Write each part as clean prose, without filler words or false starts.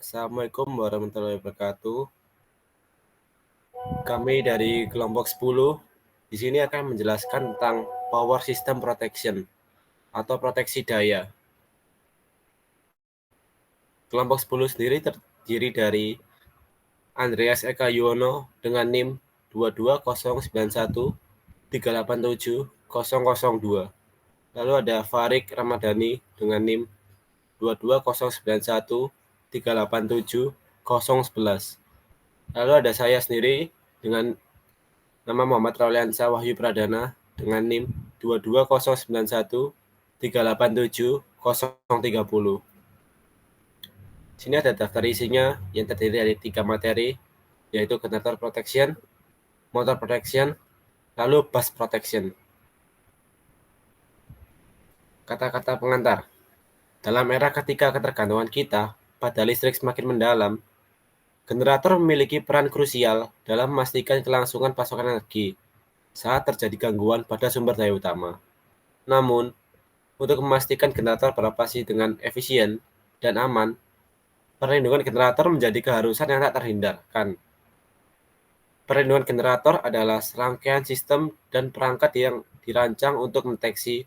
Assalamualaikum warahmatullahi wabarakatuh. Kami dari kelompok 10 di sini akan menjelaskan tentang power system protection atau proteksi daya. Kelompok 10 sendiri terdiri dari Andreas Eka Yuwono dengan NIM 22091387002. Lalu ada Farik Ramadhani dengan NIM 22091387011. Lalu ada saya sendiri dengan nama Muhammad Rauliansa Wahyu Pradana dengan NIM 22091387030. Sini ada daftar isinya yang terdiri dari 3 materi, yaitu generator protection, motor protection, lalu bus protection. Kata-kata pengantar. Dalam era ketika ketergantungan kita pada listrik semakin mendalam, generator memiliki peran krusial dalam memastikan kelangsungan pasokan energi saat terjadi gangguan pada sumber daya utama. Namun, untuk memastikan generator beroperasi dengan efisien dan aman, perlindungan generator menjadi keharusan yang tak terhindarkan. Perlindungan generator adalah serangkaian sistem dan perangkat yang dirancang untuk mendeteksi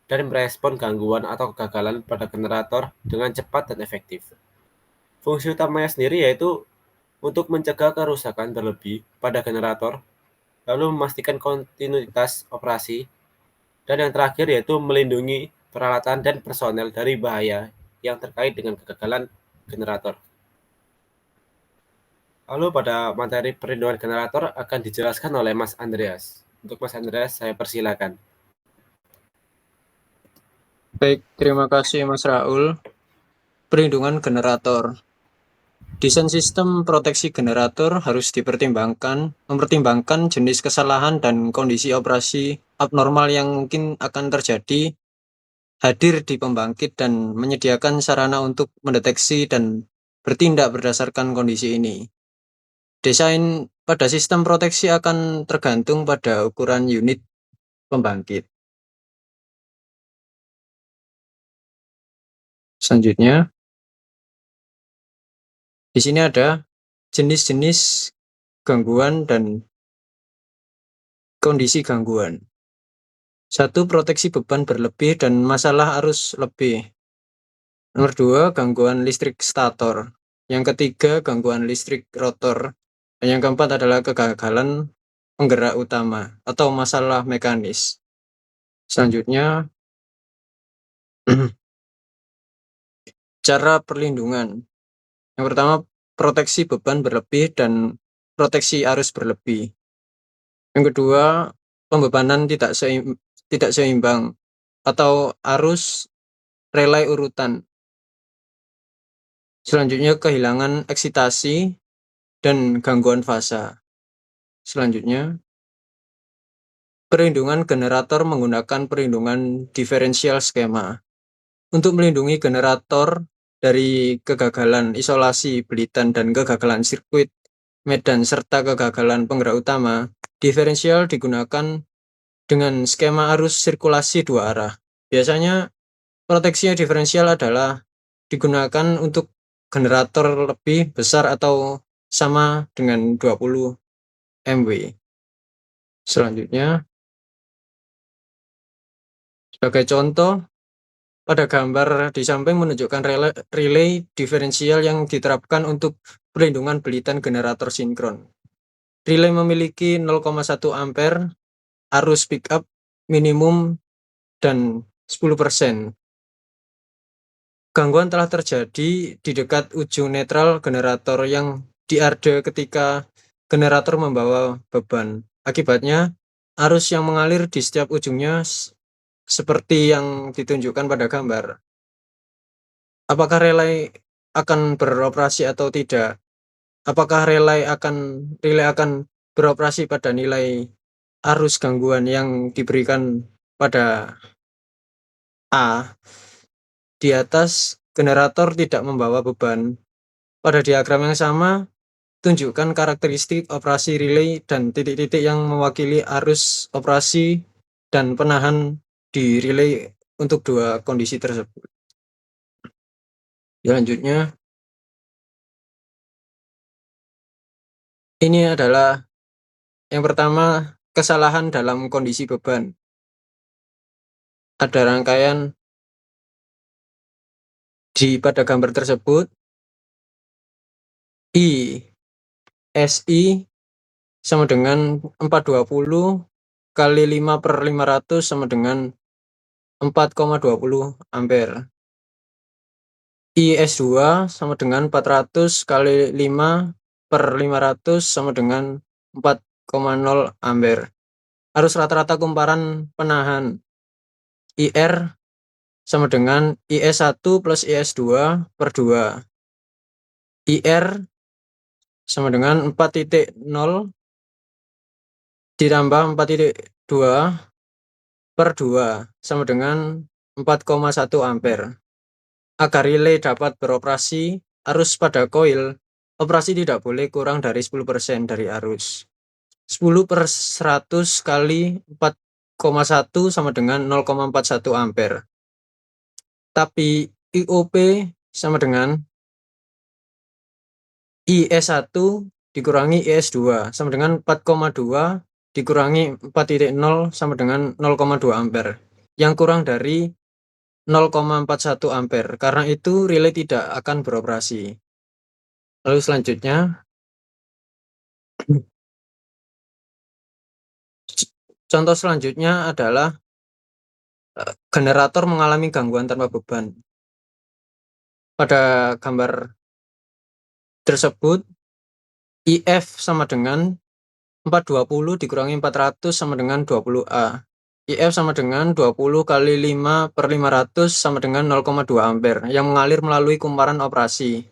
dan merespon gangguan atau kegagalan pada generator dengan cepat dan efektif. Fungsi utamanya sendiri yaitu untuk mencegah kerusakan berlebih pada generator, lalu memastikan kontinuitas operasi, dan yang terakhir yaitu melindungi peralatan dan personel dari bahaya yang terkait dengan kegagalan generator. Lalu pada materi perlindungan generator akan dijelaskan oleh Mas Andreas. Untuk Mas Andreas, saya persilakan. Baik, terima kasih Mas Raul. Perlindungan generator. Desain sistem proteksi generator harus mempertimbangkan jenis kesalahan dan kondisi operasi abnormal yang mungkin akan terjadi hadir di pembangkit dan menyediakan sarana untuk mendeteksi dan bertindak berdasarkan kondisi ini. Desain pada sistem proteksi akan tergantung pada ukuran unit pembangkit. Selanjutnya, di sini ada jenis-jenis gangguan dan kondisi gangguan. 1. Proteksi beban berlebih dan masalah arus lebih. Nomor 2. Gangguan listrik stator. Yang ketiga, gangguan listrik rotor. Dan yang keempat adalah kegagalan penggerak utama atau masalah mekanis. Selanjutnya, cara perlindungan. Yang pertama, proteksi beban berlebih dan proteksi arus berlebih. Yang kedua, pembebanan tidak seimbang atau arus relay urutan. Selanjutnya, kehilangan eksitasi dan gangguan fasa. Selanjutnya, perlindungan generator menggunakan perlindungan diferensial skema. Untuk melindungi generator dari kegagalan isolasi belitan dan kegagalan sirkuit medan serta kegagalan penggerak utama, diferensial digunakan dengan skema arus sirkulasi dua arah. Biasanya proteksi diferensial adalah digunakan untuk generator lebih besar atau sama dengan 20 MW. Selanjutnya, sebagai contoh, pada gambar di samping menunjukkan relay diferensial yang diterapkan untuk perlindungan belitan generator sinkron. Relay memiliki 0,1 ampere, arus pickup minimum dan 10%. Gangguan telah terjadi di dekat ujung netral generator yang diarde ketika generator membawa beban. Akibatnya, arus yang mengalir di setiap ujungnya seperti yang ditunjukkan pada gambar. Apakah relay akan beroperasi atau tidak? Apakah relay akan beroperasi pada nilai arus gangguan yang diberikan pada A? Di atas, generator tidak membawa beban. Pada diagram yang sama, tunjukkan karakteristik operasi relay dan titik-titik yang mewakili arus operasi dan penahan di relay untuk dua kondisi tersebut. Selanjutnya, Ini adalah yang pertama, kesalahan dalam kondisi beban. Ada rangkaian pada gambar tersebut, ISI sama dengan 420 kali 5/500 sama dengan 4,20 ampere. IS2 sama dengan 400 kali 5/500 sama dengan 4,0 ampere. Arus rata-rata kumparan penahan IR sama dengan IS1 plus IS2 per 2. IR sama dengan 4,0 ditambah 4,2 per 2 sama dengan 4,1 ampere. Agar relay dapat beroperasi, arus pada koil operasi tidak boleh kurang dari 10% dari arus. 10/100 kali 4,1 sama dengan 0,41 ampere. Tapi IOP sama dengan IS1 dikurangi IS2 sama dengan 4,2 dikurangi 4,0 sama dengan 0,2 ampere, yang kurang dari 0,41 ampere. Karena itu relay tidak akan beroperasi. Lalu selanjutnya, contoh selanjutnya adalah generator mengalami gangguan tanpa beban. Pada gambar tersebut, IF sama dengan 420 dikurangi 400 sama dengan 20A. IF sama dengan 20 kali 5/500 sama dengan 0,2 ampere yang mengalir melalui kumparan operasi.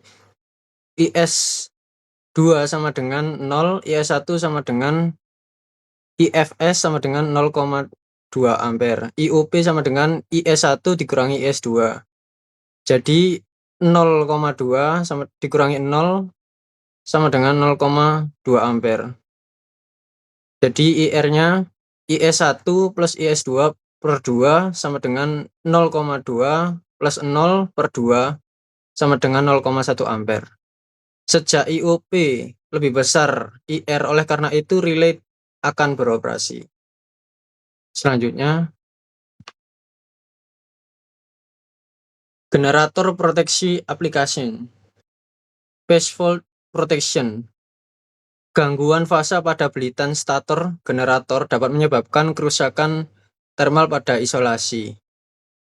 IS2 sama dengan 0, IS1 sama dengan IFS sama dengan 0,2 ampere. IOP sama dengan IS1 dikurangi IS2. Jadi 0,2 sama dikurangi 0 sama dengan 0,2 ampere. Jadi IR-nya IS1 plus IS2 per 2 sama dengan 0,2 plus 0 per 2 sama dengan 0,1 ampere. Sejak IOP lebih besar IR, oleh karena itu relay akan beroperasi. Selanjutnya, generator proteksi application. Phase fault protection. Gangguan fase pada belitan stator generator dapat menyebabkan kerusakan thermal pada isolasi,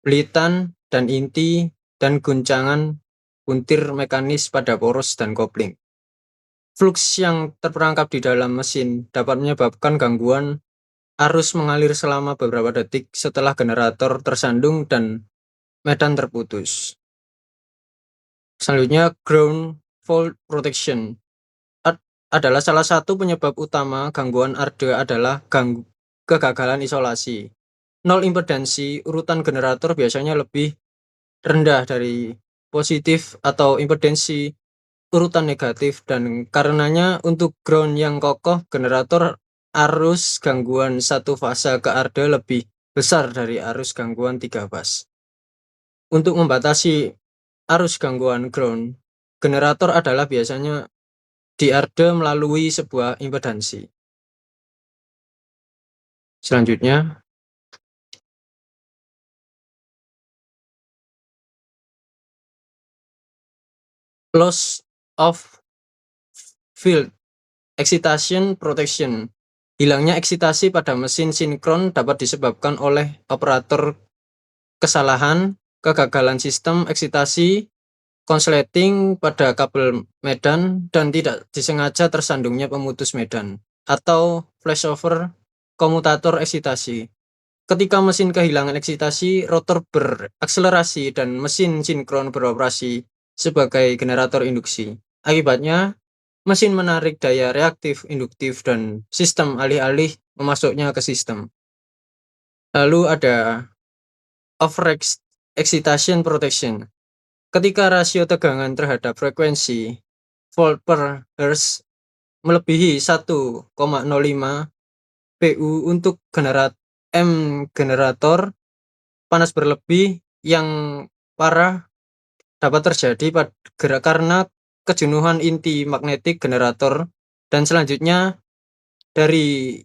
belitan dan inti, dan guncangan buntir mekanis pada poros dan kopling. Flux yang terperangkap di dalam mesin dapat menyebabkan gangguan arus mengalir selama beberapa detik setelah generator tersandung dan medan terputus. Selanjutnya, ground fault protection adalah salah satu penyebab utama gangguan ARDE adalah kegagalan isolasi. Nol impedansi urutan generator biasanya lebih rendah dari positif atau impedansi urutan negatif, dan karenanya untuk ground yang kokoh generator arus gangguan satu fase ke ARDE lebih besar dari arus gangguan 3 fase. Untuk membatasi arus gangguan ground, generator adalah biasanya di-ARDE melalui sebuah impedansi. Selanjutnya, loss of field excitation protection. Hilangnya eksitasi pada mesin sinkron dapat disebabkan oleh operator kesalahan, kegagalan sistem eksitasi, konsleting pada kabel medan, dan tidak disengaja tersandungnya pemutus medan, atau flashover komutator eksitasi. Ketika mesin kehilangan eksitasi, rotor berakselerasi dan mesin sinkron beroperasi sebagai generator induksi. Akibatnya, mesin menarik daya reaktif induktif dan sistem alih-alih memasuknya ke sistem. Lalu ada over-excitation protection. Ketika rasio tegangan terhadap frekuensi volt per hertz melebihi 1,05 PU untuk generator, panas berlebih yang parah dapat terjadi karena kejenuhan inti magnetik generator Dan selanjutnya dari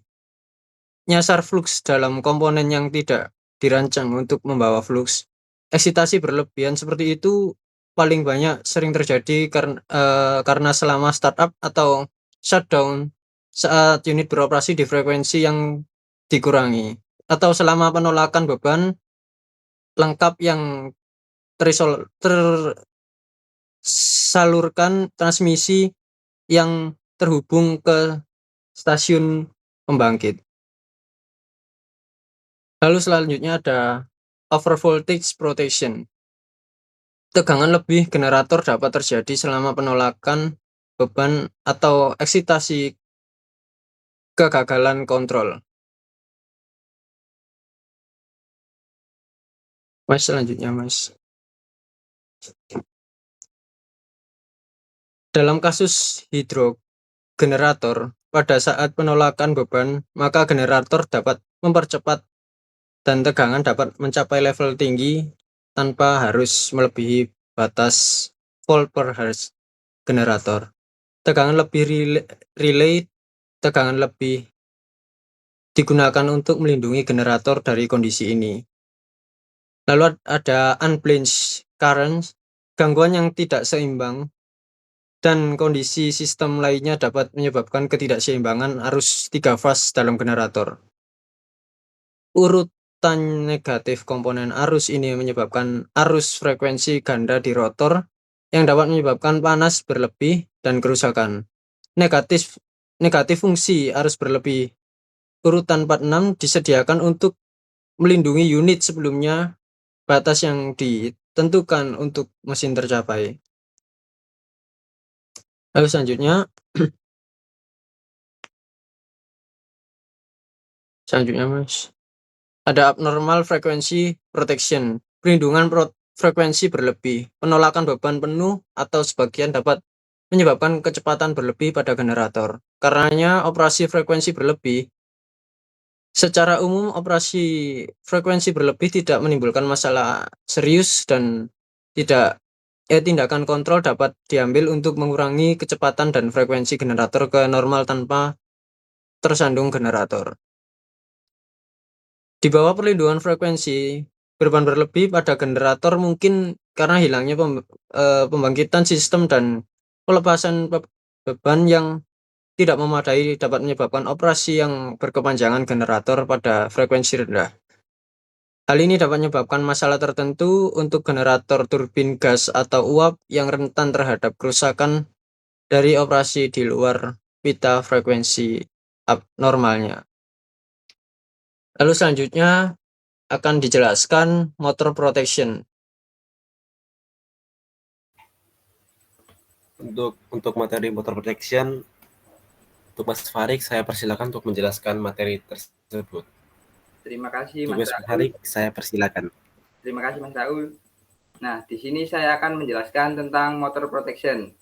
nyasar flux dalam komponen yang tidak dirancang untuk membawa flux. Eksitasi berlebihan seperti itu paling banyak sering terjadi karena selama startup atau shutdown saat unit beroperasi di frekuensi yang dikurangi, atau selama penolakan beban lengkap yang tersalurkan transmisi yang terhubung ke stasiun pembangkit. Lalu selanjutnya ada overvoltage protection. Tegangan lebih generator dapat terjadi selama penolakan beban atau eksitasi kegagalan kontrol. Mas, selanjutnya Mas. Dalam kasus hidrogenerator, pada saat penolakan beban, maka generator dapat mempercepat dan tegangan dapat mencapai level tinggi tanpa harus melebihi batas volt per hertz generator. Tegangan lebih relay, tegangan lebih digunakan untuk melindungi generator dari kondisi ini. Lalu ada unbalanced current, gangguan yang tidak seimbang, dan kondisi sistem lainnya dapat menyebabkan ketidakseimbangan arus 3 fase dalam generator. Urutan negatif komponen arus ini menyebabkan arus frekuensi ganda di rotor yang dapat menyebabkan panas berlebih dan kerusakan. Negatif fungsi arus berlebih urutan 46 disediakan untuk melindungi unit sebelumnya batas yang ditentukan untuk mesin tercapai. Lalu selanjutnya Mas, ada abnormal frequency protection, perlindungan frekuensi berlebih, penolakan beban penuh atau sebagian dapat menyebabkan kecepatan berlebih pada generator. Karenanya operasi frekuensi berlebih, secara umum operasi frekuensi berlebih tidak menimbulkan masalah serius dan tindakan kontrol dapat diambil untuk mengurangi kecepatan dan frekuensi generator ke normal tanpa tersandung generator. Di bawah perlindungan frekuensi, beban berlebih pada generator mungkin karena hilangnya pembangkitan sistem dan pelepasan beban yang tidak memadai dapat menyebabkan operasi yang berkepanjangan generator pada frekuensi rendah. Hal ini dapat menyebabkan masalah tertentu untuk generator turbin gas atau uap yang rentan terhadap kerusakan dari operasi di luar pita frekuensi abnormalnya. Lalu selanjutnya akan dijelaskan motor protection. Untuk materi motor protection, untuk Mas Farik, saya persilakan untuk menjelaskan materi tersebut. Terima kasih Mas Farik, saya persilakan. Terima kasih Mas Raul. Nah, di sini saya akan menjelaskan tentang motor protection.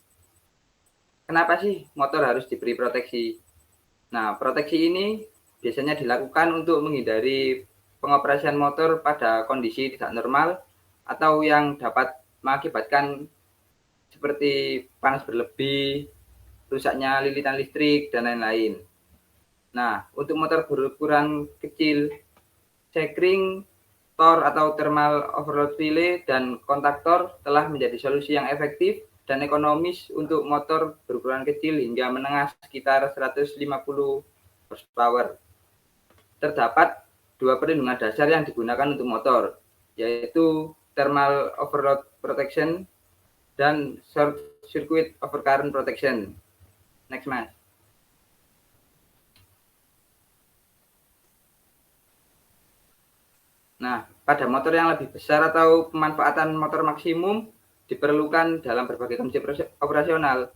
Kenapa sih motor harus diberi proteksi? Nah, proteksi ini biasanya dilakukan untuk menghindari pengoperasian motor pada kondisi tidak normal atau yang dapat mengakibatkan seperti panas berlebih, rusaknya lilitan listrik, dan lain-lain. Nah, untuk motor berukuran kecil, checkring, tor atau thermal overload relay, dan kontaktor telah menjadi solusi yang efektif dan ekonomis untuk motor berukuran kecil hingga menengah sekitar 150 horsepower. Terdapat dua perlindungan dasar yang digunakan untuk motor, yaitu thermal overload protection dan short circuit overcurrent protection. Next, Mas. Nah, pada motor yang lebih besar atau pemanfaatan motor maksimum diperlukan dalam berbagai kondisi operasional.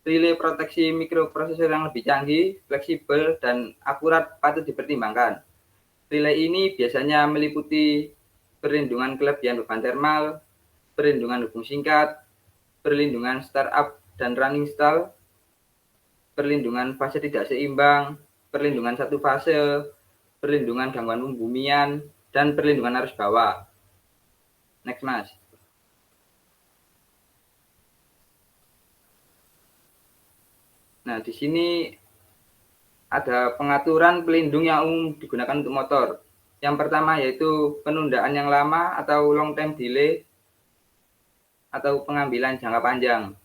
Relay proteksi mikroprosesor yang lebih canggih, fleksibel, dan akurat patut dipertimbangkan. Relay ini biasanya meliputi perlindungan kelebihan beban thermal, perlindungan hubung singkat, perlindungan startup dan running stall, perlindungan fase tidak seimbang, perlindungan satu fase, perlindungan gangguan pembumian, dan perlindungan arus bawah. Next, Mas. Nah, di sini ada pengaturan pelindung yang umum digunakan untuk motor. Yang pertama yaitu penundaan yang lama atau long time delay atau pengambilan jangka panjang.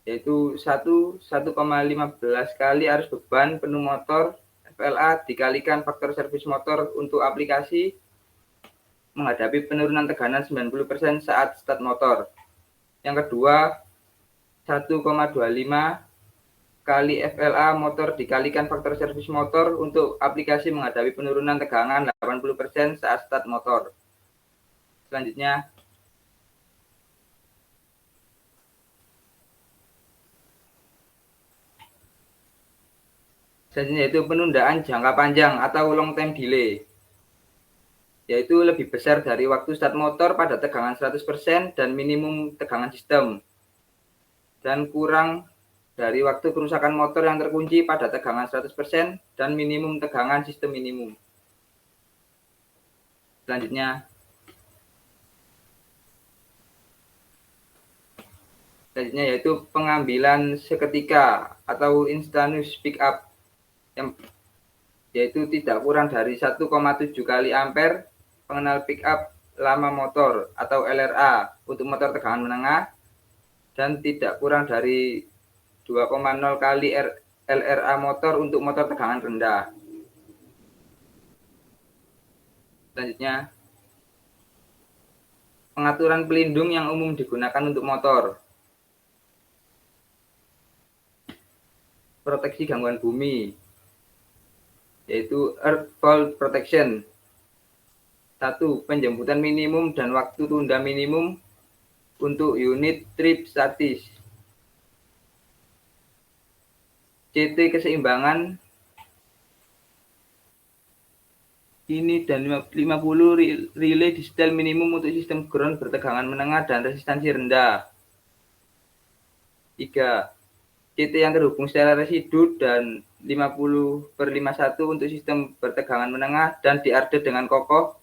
Yaitu 1,15 kali arus beban penuh motor FLA dikalikan faktor servis motor untuk aplikasi menghadapi penurunan tekanan 90% saat start motor. Yang kedua, 1,25 kali FLA motor dikalikan faktor servis motor untuk aplikasi menghadapi penurunan tegangan 80% saat start motor. Selanjutnya yaitu penundaan jangka panjang atau long time delay, yaitu lebih besar dari waktu start motor pada tegangan 100% dan minimum tegangan sistem, dan kurang dari waktu kerusakan motor yang terkunci pada tegangan 100% dan minimum tegangan sistem minimum. Selanjutnya yaitu pengambilan seketika atau instantaneous pick up, yaitu tidak kurang dari 1,7 kali ampere pengenal pick up lama motor atau LRA untuk motor tegangan menengah, dan tidak kurang dari 2,0 kali LRA motor untuk motor tegangan rendah. Selanjutnya, pengaturan pelindung yang umum digunakan untuk motor. Proteksi gangguan bumi, yaitu Earth Fault Protection. 1. Penjemputan minimum dan waktu tunda minimum untuk unit trip statis. CT keseimbangan ini dan 50 relay di setel minimum untuk sistem ground bertegangan menengah dan resistansi rendah. 3. CT yang terhubung secara residu dan 50/51 untuk sistem bertegangan menengah dan diupdate dengan kokoh.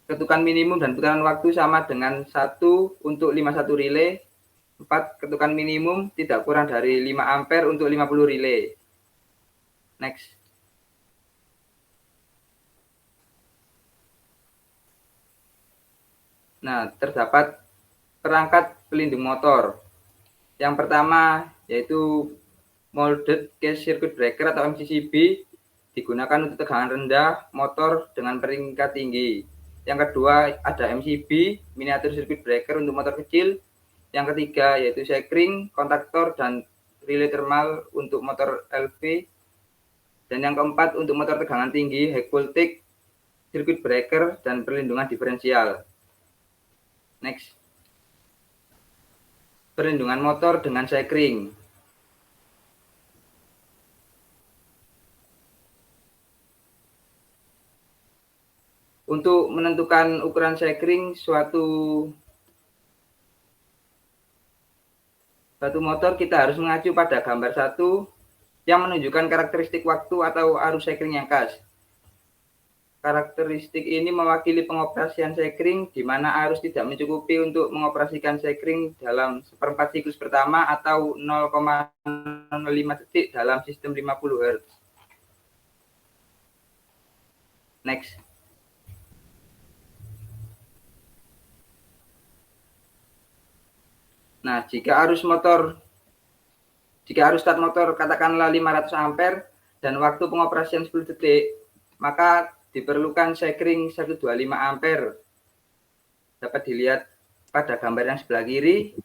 Ketukan minimum dan putaran waktu sama dengan 1 untuk 51 relay. 4. Ketukan minimum tidak kurang dari 5 ampere untuk 50 relay. Next. Nah, terdapat perangkat pelindung motor. Yang pertama yaitu molded case circuit breaker atau MCCB, digunakan untuk tegangan rendah motor dengan peringkat tinggi. Yang kedua ada MCB, miniatur circuit breaker untuk motor kecil. Yang ketiga yaitu sekring, kontaktor, dan relay thermal untuk motor LV. Dan yang keempat untuk motor tegangan tinggi, high voltage, circuit breaker, dan perlindungan diferensial. Next. Perlindungan motor dengan sekring. Untuk menentukan ukuran sekring suatu motor, kita harus mengacu pada gambar 1 yang menunjukkan karakteristik waktu atau arus sekring yang khas. Karakteristik ini mewakili pengoperasian sekring di mana arus tidak mencukupi untuk mengoperasikan sekring dalam 1/4 siklus pertama atau 0,05 detik dalam sistem 50 Hz. Next. Nah, jika arus start motor katakanlah 500 ampere dan waktu pengoperasian 10 detik, maka diperlukan sekring 125 ampere. Dapat dilihat pada gambar yang sebelah kiri.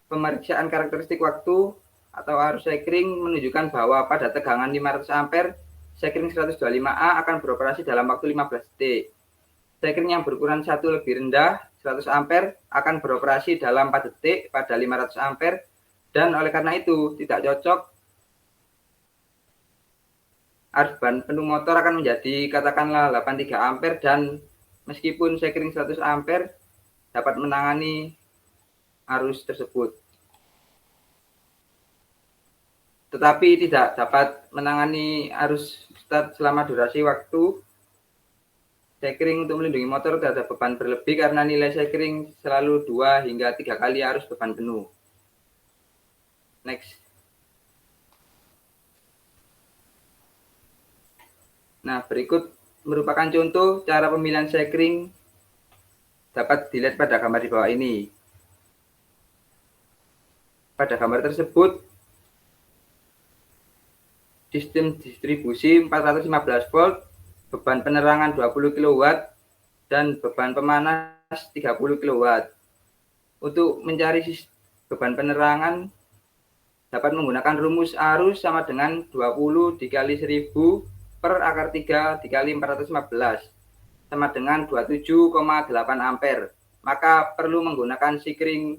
Pemeriksaan karakteristik waktu atau arus sekring menunjukkan bahwa pada tegangan 500 ampere, sekring 125A akan beroperasi dalam waktu 15 detik. Sekring yang berukuran 1 lebih rendah, 100 ampere, akan beroperasi dalam 4 detik pada 500 ampere, dan oleh karena itu tidak cocok. Arus bahan penuh motor akan menjadi katakanlah 83 ampere, dan meskipun sekring 100 ampere dapat menangani arus tersebut. tetapi tidak dapat menangani arus start selama durasi waktu. Sekring untuk melindungi motor terhadap beban berlebih karena nilai sekring selalu 2 hingga 3 kali arus beban penuh. Next. Nah, berikut merupakan contoh cara pemilihan sekring dapat dilihat pada gambar di bawah ini. Pada gambar tersebut, sistem distribusi 415 volt, beban penerangan 20 kW, dan beban pemanas 30 kW. Untuk mencari beban penerangan, dapat menggunakan rumus arus sama dengan 20 dikali 1000 per akar 3 dikali 415 sama dengan 27,8 ampere. Maka perlu menggunakan sekring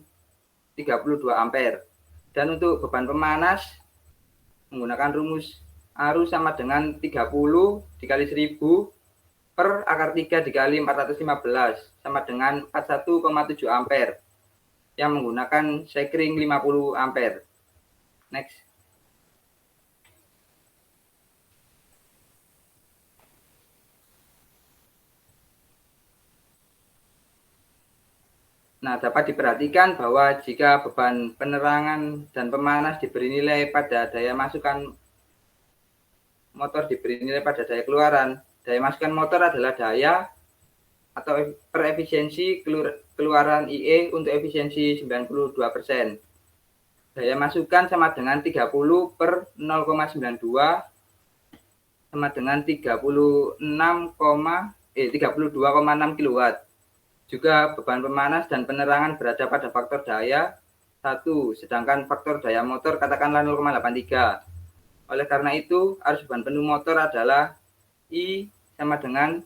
32 ampere. Dan untuk beban pemanas menggunakan rumus arus sama dengan 30 dikali 1000 per akar 3 dikali 415 sama dengan 41,7 ampere yang menggunakan sekring 50 ampere. Next. Nah, dapat diperhatikan bahwa jika beban penerangan dan pemanas diberi nilai pada daya masukan motor diberi nilai pada daya keluaran, daya masukan motor adalah daya atau per efisiensi keluaran IE untuk efisiensi 92%. Daya masukan sama dengan 30 per 0,92 sama dengan 32,6 kW. Juga beban pemanas dan penerangan berada pada faktor daya 1, sedangkan faktor daya motor katakanlah 0,83. Oleh karena itu, arus beban penuh motor adalah I sama dengan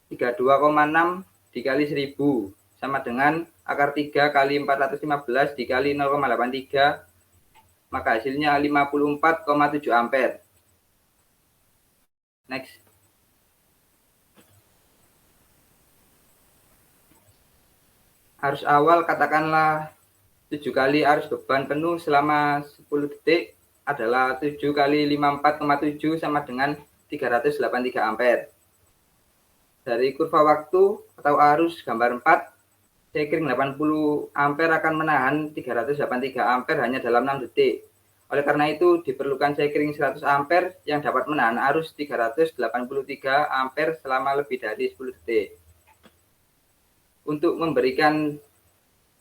32,6 dikali 1000 sama dengan akar 3 kali 415 dikali 0,83, maka hasilnya 54,7 ampere. Next. Arus awal katakanlah 7 kali arus beban penuh selama 10 detik adalah 7 kali 54,7 sama dengan 383 ampere. Dari kurva waktu atau arus gambar 4, sekring 80 ampere akan menahan 383 ampere hanya dalam 6 detik. Oleh karena itu diperlukan sekring 100 ampere yang dapat menahan arus 383 ampere selama lebih dari 10 detik. Untuk memberikan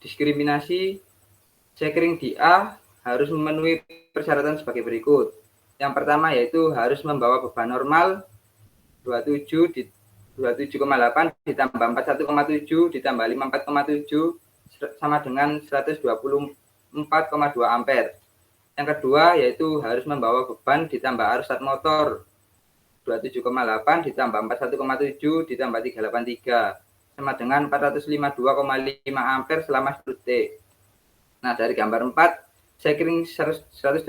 diskriminasi, sekring di A harus memenuhi persyaratan sebagai berikut. Yang pertama yaitu harus membawa beban normal 27,8 ditambah 41,7 ditambah 54,7 sama dengan 124,2 ampere. Yang kedua yaitu harus membawa beban ditambah arus start motor 27,8 ditambah 41,7 ditambah 383 sama dengan 452,5 ampere selama 10 detik. Nah, dari gambar 4, sekring 125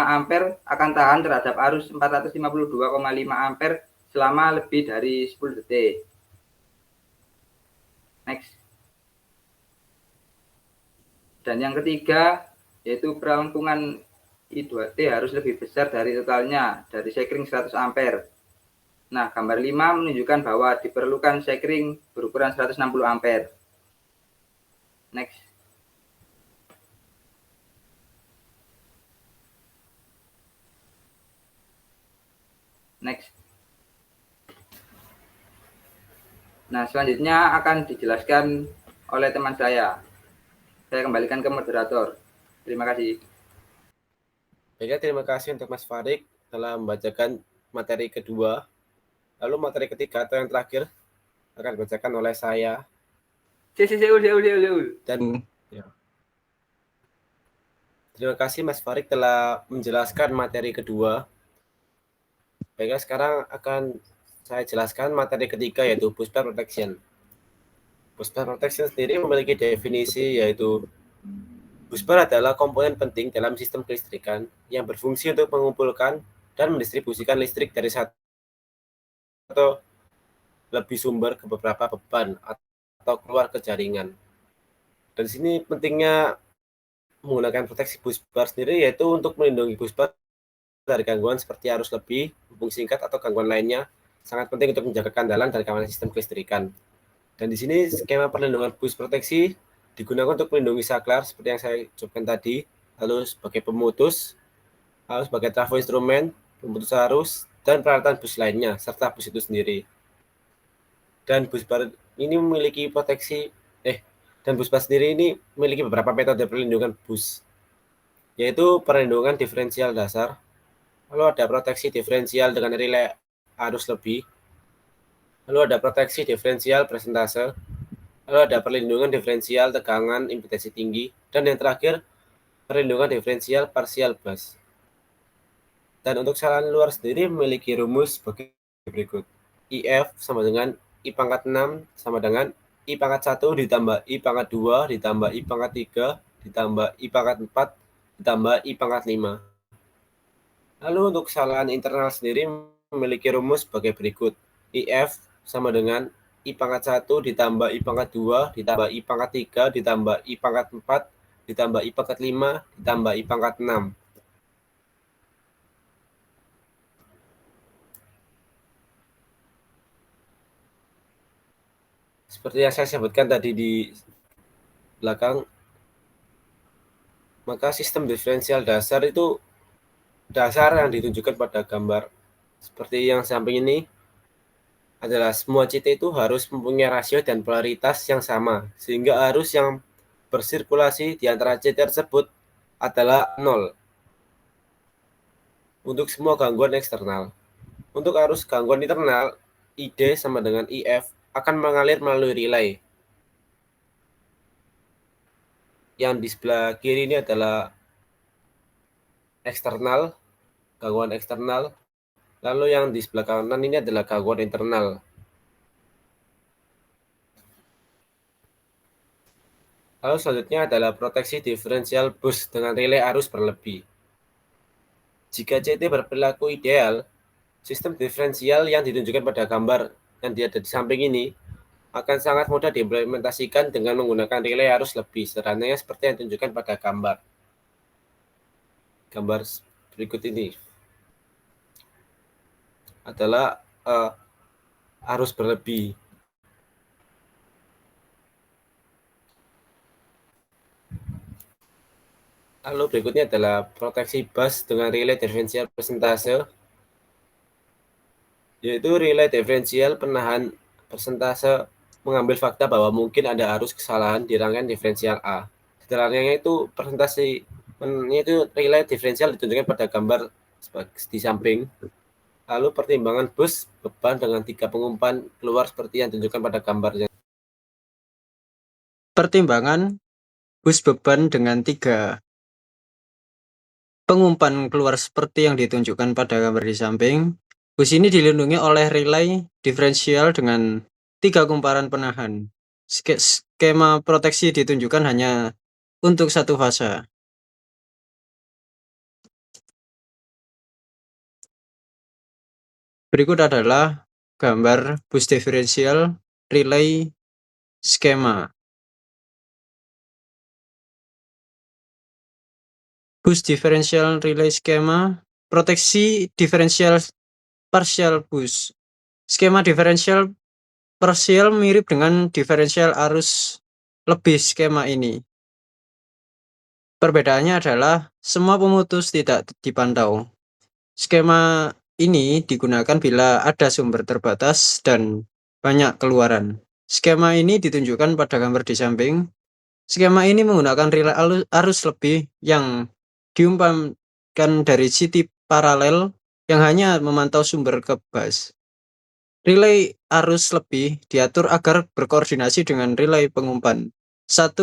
ampere akan tahan terhadap arus 452,5 ampere selama lebih dari 10 detik. Next. Dan yang ketiga, yaitu perlengkungan I2T harus lebih besar dari totalnya, dari sekring 100 ampere. Nah, gambar 5 menunjukkan bahwa diperlukan sekring berukuran 160 ampere. Next. Next. Nah, selanjutnya akan dijelaskan oleh teman saya. Saya kembalikan ke moderator. Terima kasih. Baiklah, terima kasih untuk Mas Farik telah membacakan materi kedua. Lalu materi ketiga atau yang terakhir akan dibacakan oleh saya. Dan ya. Terima kasih Mas Farik telah menjelaskan materi kedua. Baiklah, sekarang akan saya jelaskan materi ketiga yaitu bus bar protection. Bus bar protection sendiri memiliki definisi yaitu bus bar adalah komponen penting dalam sistem kelistrikan yang berfungsi untuk mengumpulkan dan mendistribusikan listrik dari satu atau lebih sumber ke beberapa beban atau keluar ke jaringan. Dan di sini pentingnya menggunakan proteksi bus bar sendiri yaitu untuk melindungi bus bar dari gangguan seperti arus lebih, hubung singkat, atau gangguan lainnya, sangat penting untuk menjaga keandalan dan keamanan sistem kelistrikan. Dan di sini skema perlindungan bus proteksi digunakan untuk melindungi saklar seperti yang saya ucapkan tadi, lalu sebagai pemutus, lalu sebagai trafo instrumen, pemutus arus, dan peralatan bus lainnya, serta bus itu sendiri. Dan bus bar ini memiliki proteksi, dan bus bar sendiri ini memiliki beberapa metode perlindungan bus, yaitu perlindungan diferensial dasar, lalu ada proteksi diferensial dengan relay arus lebih, lalu ada proteksi diferensial presentase, lalu ada perlindungan diferensial tegangan impedansi tinggi, dan yang terakhir perlindungan diferensial parsial bus. Dan untuk saluran luar sendiri memiliki rumus sebagai berikut. IF sama dengan I pangkat 6 sama dengan I pangkat 1 ditambah I pangkat 2 ditambah I pangkat 3 ditambah I pangkat 4 ditambah I pangkat 5. Lalu untuk saluran internal sendiri memiliki rumus sebagai berikut. IF sama dengan I pangkat 1 ditambah I pangkat 2 ditambah I pangkat 3 ditambah I pangkat 4 ditambah I pangkat 5 ditambah I pangkat 6. Seperti yang saya sebutkan tadi di belakang, maka sistem diferensial dasar itu dasar yang ditunjukkan pada gambar seperti yang samping ini adalah semua CT itu harus mempunyai rasio dan polaritas yang sama, sehingga arus yang bersirkulasi di antara CT tersebut adalah 0 untuk semua gangguan eksternal. Untuk arus gangguan internal, ID sama dengan IF akan mengalir melalui relay. Yang di sebelah kiri ini adalah eksternal, gangguan eksternal. Lalu yang di sebelah kanan ini adalah gangguan internal. Lalu selanjutnya adalah proteksi diferensial bus dengan relay arus berlebih. Jika CT berperilaku ideal, sistem diferensial yang ditunjukkan pada gambar yang ada di samping ini akan sangat mudah diimplementasikan dengan menggunakan relay arus lebih, sederhananya seperti yang ditunjukkan pada gambar berikut ini adalah arus berlebih. Lalu berikutnya adalah proteksi bus dengan relay diferensial persentase, yaitu relay diferensial penahan persentase mengambil fakta bahwa mungkin ada arus kesalahan di rangkaian diferensial A. Sederhananya itu persentase itu relay diferensial ditunjukkan pada gambar di samping. Lalu pertimbangan bus beban dengan 3 pengumpan keluar seperti yang ditunjukkan pada gambarnya. Pertimbangan bus beban dengan 3 pengumpan keluar seperti yang ditunjukkan pada gambar di samping. Bus ini dilindungi oleh relay diferensial dengan 3 kumparan penahan. Skema proteksi ditunjukkan hanya untuk satu fase. Berikut adalah gambar bus diferensial relay skema. Bus diferensial relay skema, proteksi diferensial parsial bus. Skema diferensial parsial mirip dengan diferensial arus lebih skema ini. Perbedaannya adalah semua pemutus tidak dipantau. Skema ini digunakan bila ada sumber terbatas dan banyak keluaran. Skema ini ditunjukkan pada gambar di samping. Skema ini menggunakan relay arus lebih yang diumpamkan dari CT paralel yang hanya memantau sumber ke bus. Relay arus lebih diatur agar berkoordinasi dengan relay pengumpan. 1.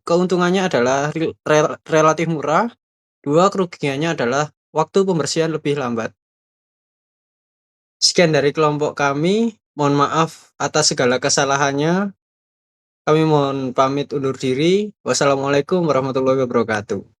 Keuntungannya adalah relatif murah. 2. Kerugiannya adalah waktu pembersihan lebih lambat. Sekian dari kelompok kami. Mohon maaf atas segala kesalahannya. Kami mohon pamit undur diri. Wassalamualaikum warahmatullahi wabarakatuh.